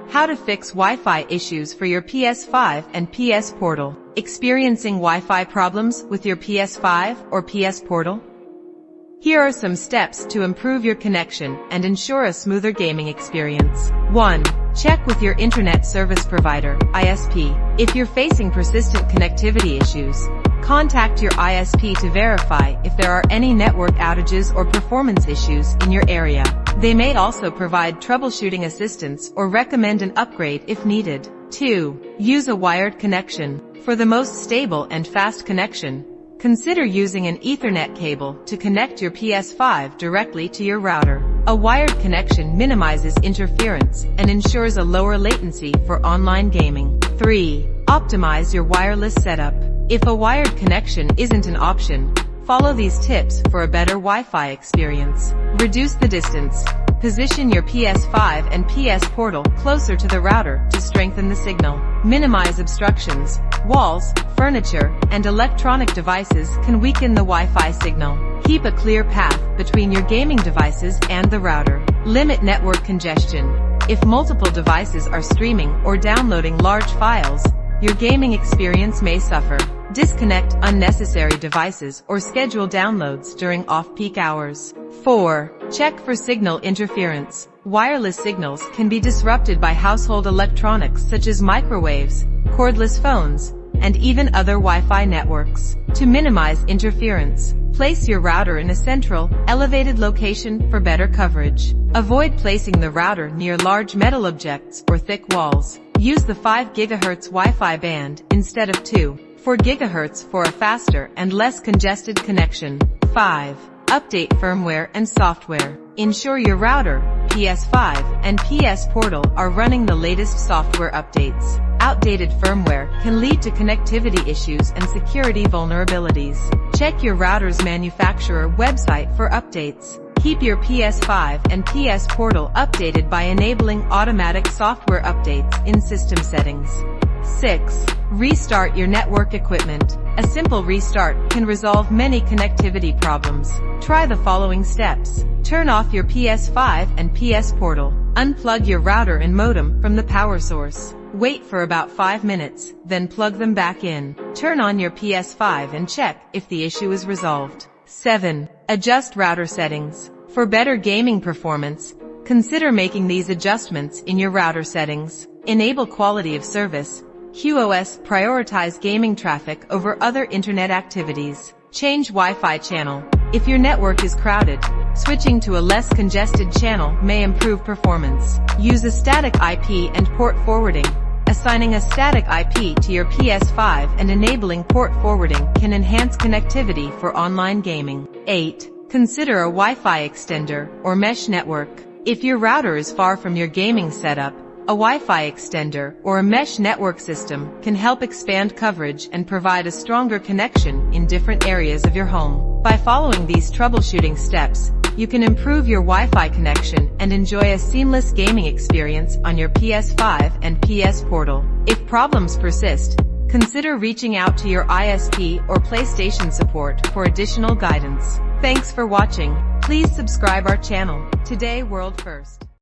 How to fix Wi-Fi issues for your PS5 and PS Portal. Experiencing Wi-Fi problems with your PS5 or PS Portal? Here are some steps to improve your connection and ensure a smoother gaming experience. 1. Check with your internet service provider, ISP. If you're facing persistent connectivity issues, contact your ISP to verify if there are any network outages or performance issues in your area. They may also provide troubleshooting assistance or recommend an upgrade if needed. 2. Use a wired connection. For the most stable and fast connection, consider using an Ethernet cable to connect your PS5 directly to your router. A wired connection minimizes interference and ensures a lower latency for online gaming. 3. Optimize your wireless setup. If a wired connection isn't an option, follow these tips for a better Wi-Fi experience. Reduce the distance. Position your PS5 and PS Portal closer to the router to strengthen the signal. Minimize obstructions. Walls, furniture, and electronic devices can weaken the Wi-Fi signal. Keep a clear path between your gaming devices and the router. Limit network congestion. If multiple devices are streaming or downloading large files, your gaming experience may suffer. Disconnect unnecessary devices or schedule downloads during off-peak hours. 4. Check for signal interference. Wireless signals can be disrupted by household electronics such as microwaves, cordless phones, and even other Wi-Fi networks. To minimize interference, place your router in a central, elevated location for better coverage. Avoid placing the router near large metal objects or thick walls. Use the 5 GHz Wi-Fi band instead of 4 GHz for a faster and less congested connection. 5. Update firmware and software. Ensure your router, PS5, and PS Portal are running the latest software updates. Outdated firmware can lead to connectivity issues and security vulnerabilities. Check your router's manufacturer website for updates. Keep your PS5 and PS Portal updated by enabling automatic software updates in system settings. 6. Restart your network equipment. A simple restart can resolve many connectivity problems. Try the following steps. Turn off your PS5 and PS Portal. Unplug your router and modem from the power source. Wait for about 5 minutes, then plug them back in. Turn on your PS5 and check if the issue is resolved. 7. Adjust router settings. For better gaming performance, consider making these adjustments in your router settings. Enable quality of service. QoS prioritize gaming traffic over other internet activities. Change Wi-Fi channel. If your network is crowded, switching to a less congested channel may improve performance. Use a static IP and port forwarding. Assigning a static IP to your PS5 and enabling port forwarding can enhance connectivity for online gaming. 8. Consider a Wi-Fi extender or mesh network. If your router is far from your gaming setup, a Wi-Fi extender or a mesh network system can help expand coverage and provide a stronger connection in different areas of your home. By following these troubleshooting steps, you can improve your Wi-Fi connection and enjoy a seamless gaming experience on your PS5 and PS Portal. If problems persist, consider reaching out to your ISP or PlayStation support for additional guidance. Thanks for watching. Please subscribe our channel. Today World First.